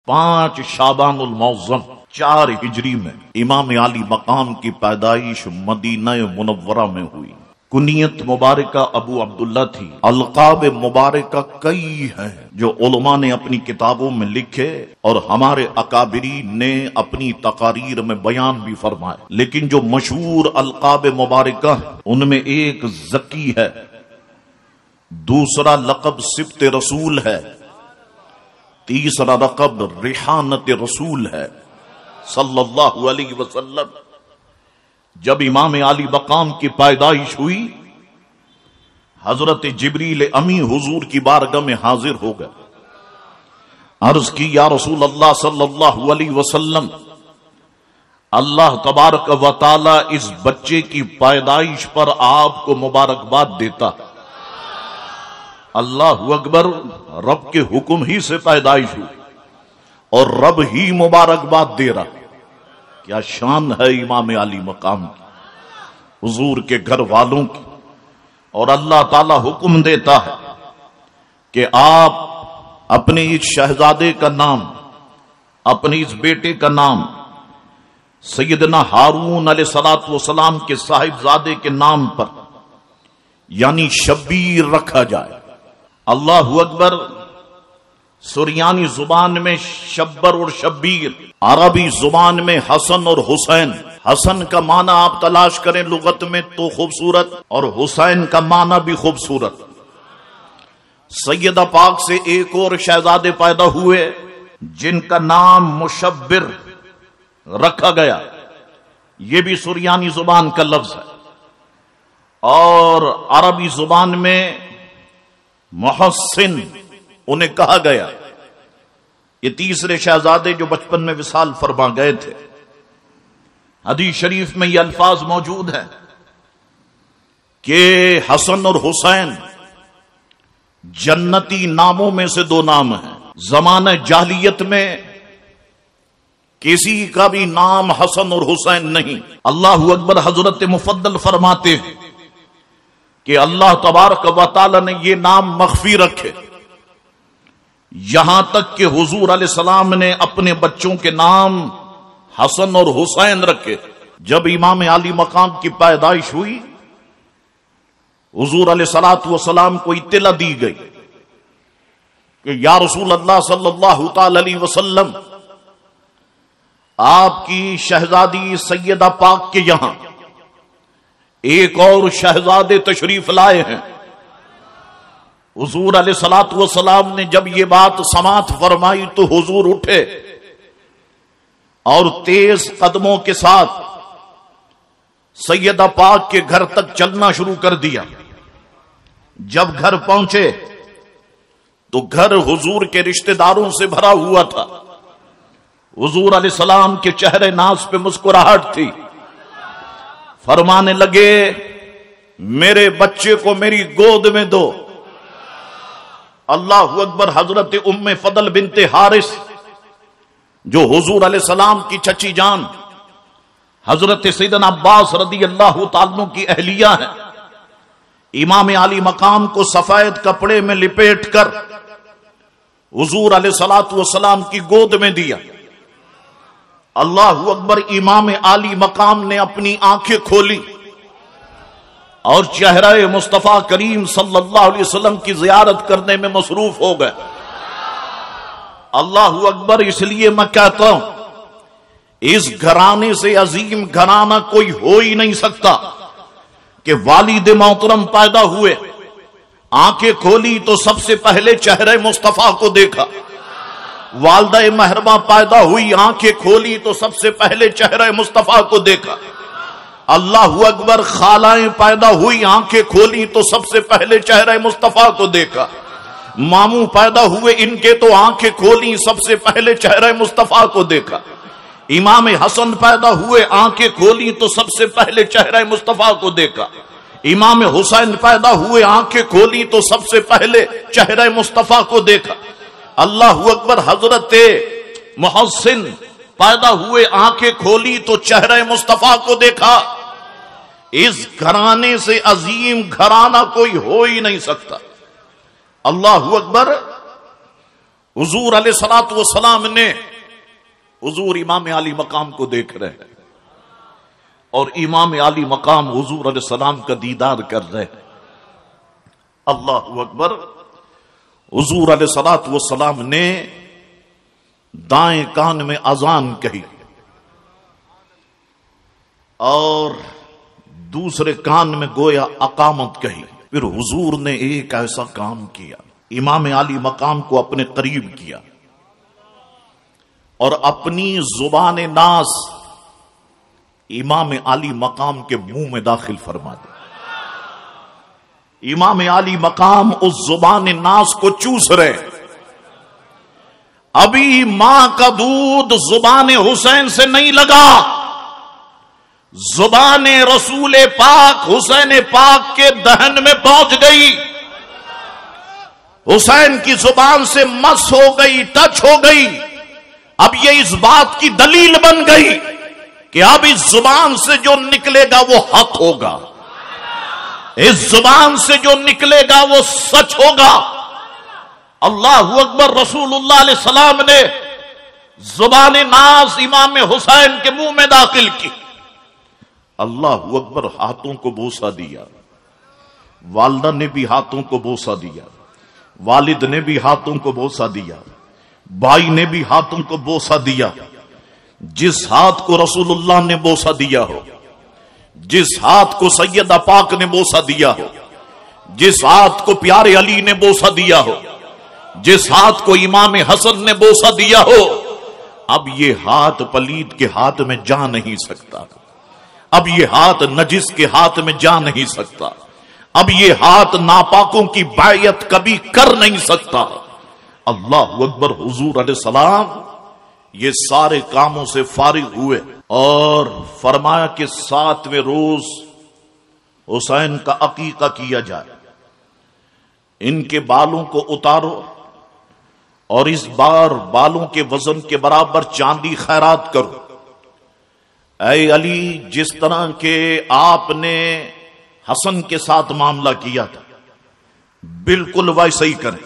5 شعبان المعظم 4 ہجری میں امام علی مقام کی پیدائش مدینہ منورہ میں ہوئی۔ کنیت مبارکہ ابو عبداللہ تھی۔ القاب مبارکہ کئی ہیں جو علماء نے اپنی کتابوں میں لکھے اور ہمارے اکابرین نے اپنی تقاریر میں بیان بھی فرمائے، لیکن جو مشہور القاب مبارکہ ان میں ایک زکی ہے، دوسرا لقب سبط رسول ہے، تیسرا لقب ریحانت رسول ہے صلی اللہ علیہ وسلم۔ جب امام علی مقام کی پیدائش ہوئی، حضرت جبریل امی حضور کی بارگاہ میں حاضر ہو گئے۔ عرض کی یا رسول اللہ صلی اللہ علیہ وسلم، اللہ تبارک و تعالی اس بچے کی پیدائش پر آپ کو مبارکباد دیتا۔ اللہ اکبر، رب کے حکم ہی سے پیدائش ہوئی اور رب ہی مبارکباد دے رہا۔ کیا شان ہے امام علی مقام کی، حضور کے گھر والوں کی، اور اللہ تعالی حکم دیتا ہے کہ آپ اپنے اس شہزادے کا نام، اپنے اس بیٹے کا نام سیدنا ہارون علیہ الصلوۃ والسلام کے صاحبزادے کے نام پر یعنی شبیر رکھا جائے۔ اللہ اکبر، سریانی زبان میں شبر اور شبیر، عربی زبان میں حسن اور حسین۔ حسن کا معنی آپ تلاش کریں لغت میں تو خوبصورت، اور حسین کا معنی بھی خوبصورت۔ سیدہ پاک سے ایک اور شہزادے پیدا ہوئے جن کا نام مشبر رکھا گیا، یہ بھی سریانی زبان کا لفظ ہے، اور عربی زبان میں محسن انہیں کہا گیا۔ یہ تیسرے شہزادے جو بچپن میں وصال فرما گئے تھے۔ حدیث شریف میں یہ الفاظ موجود ہیں کہ حسن اور حسین جنتی ناموں میں سے 2 نام ہیں۔ زمانہ جاہلیت میں کسی کا بھی نام حسن اور حسین نہیں۔ اللہ اکبر، حضرت مفضل فرماتے ہیں کہ اللہ تبارک و تعالی نے یہ نام مخفی رکھے، یہاں تک کہ حضور علیہ السلام نے اپنے بچوں کے نام حسن اور حسین رکھے۔ جب امام علی مقام کی پیدائش ہوئی، حضور علیہ الصلوۃ والسلام کو اطلاع دی گئی کہ یا رسول اللہ صلی اللہ تعالی علیہ وسلم، آپ کی شہزادی سیدہ پاک کے یہاں ایک اور شہزادے تشریف لائے ہیں۔ حضور علیہ الصلوۃ والسلام نے جب یہ بات سماعت فرمائی تو حضور اٹھے اور تیز قدموں کے ساتھ سیدہ پاک کے گھر تک چلنا شروع کر دیا۔ جب گھر پہنچے تو گھر حضور کے رشتہ داروں سے بھرا ہوا تھا۔ حضور علیہ السلام کے چہرے ناز پہ مسکراہٹ تھی۔ فرمانے لگے میرے بچے کو میری گود میں دو۔ اللہ اکبر، حضرت ام فضل بنت حارث جو حضور علیہ السلام کی چچی جان حضرت سیدنا عباس رضی اللہ تعالیٰ عنہ کی اہلیہ ہے، امام علی مقام کو سفید کپڑے میں لپیٹ کر حضور علیہ الصلوۃ والسلام کی گود میں دیا۔ اللہ اکبر، امام علی مقام نے اپنی آنکھیں کھولی اور چہرہ مصطفیٰ کریم صلی اللہ علیہ وسلم کی زیارت کرنے میں مصروف ہو گئے۔ اللہ اکبر، اس لیے میں کہتا ہوں اس گھرانے سے عظیم گھرانہ کوئی ہو ہی نہیں سکتا کہ والد محترم پیدا ہوئے، آنکھیں کھولی تو سب سے پہلے چہرہ مصطفیٰ کو دیکھا۔ والدہ محرمہ پیدا ہوئی، آنکھیں کھولی تو سب سے پہلے چہرہ مصطفیٰ کو دیکھا۔ اللہ اکبر، خالائیں پیدا ہوئی، آنکھیں کھولی تو سب سے پہلے چہرہ مصطفیٰ کو دیکھا۔ ماموں پیدا ہوئے، ان کے تو آنکھیں کھولی، سب سے پہلے چہرہ مصطفیٰ کو دیکھا۔ امام حسن پیدا ہوئے، آنکھیں کھولی تو سب سے پہلے چہرہ مصطفیٰ کو دیکھا۔ امام حسین پیدا ہوئے، آنکھیں کھولی تو سب سے پہلے چہرہ مصطفیٰ کو دیکھا۔ اللہ اکبر، حضرت محسن پیدا ہوئے، آنکھیں کھولی تو چہرہ مصطفیٰ کو دیکھا۔ اس گھرانے سے عظیم گھرانہ کوئی ہو ہی نہیں سکتا۔ اللہ اکبر، حضور علیہ الصلوۃ والسلام نے حضور امام علی مقام کو دیکھ رہے ہیں اور امام علی مقام حضور علیہ السلام کا دیدار کر رہے ہیں. اللہ اکبر. حضور علیہ الصلوۃ والسلام نے دائیں کان میں اذان کہی اور دوسرے کان میں گویا اقامت کہی. پھر حضور نے ایک ایسا کام کیا، امام علی مقام کو اپنے قریب کیا اور اپنی زبان ناز امام علی مقام کے منہ میں داخل فرما دی. امام علی مقام اس زبان ناز کو چوس رہے. ابھی ماں کا دودھ زبان حسین سے نہیں لگا، زبان رسول پاک حسین پاک کے دہن میں پہنچ گئی. حسین کی زبان سے مس ہو گئی، ٹچ ہو گئی. اب یہ اس بات کی دلیل بن گئی کہ اب اس زبان سے جو نکلے گا وہ حق ہوگا، اس زبان سے جو نکلے گا وہ سچ ہوگا. اللہ اکبر. رسول اللہ علیہ السلام نے زبان ناز امام حسین کے منہ میں داخل کی. اللہ اکبر. ہاتھوں کو بوسہ دیا، والدہ نے بھی ہاتھوں کو بوسہ دیا، والد نے بھی ہاتھوں کو بوسہ دیا، بھائی نے بھی ہاتھوں کو بوسہ دیا. جس ہاتھ کو رسول اللہ نے بوسہ دیا ہو، جس ہاتھ کو سیدہ پاک نے بوسہ دیا ہو، جس ہاتھ کو پیارے علی نے بوسہ دیا ہو، جس ہاتھ کو امام حسن نے بوسہ دیا ہو، اب یہ ہاتھ پلید کے ہاتھ میں جا نہیں سکتا. اب یہ ہاتھ نجس کے ہاتھ میں جا نہیں سکتا. اب یہ ہاتھ ناپاکوں کی بیعت کبھی کر نہیں سکتا. اللہ اکبر. حضور علیہ السلام یہ سارے کاموں سے فارغ ہوئے اور فرمایا کہ 7ویں روز حسین کا عقیقہ کیا جائے. ان کے بالوں کو اتارو اور اس بار بالوں کے وزن کے برابر چاندی خیرات کرو. اے علی، جس طرح کے آپ نے حسن کے ساتھ معاملہ کیا تھا بالکل ویسے ہی کریں.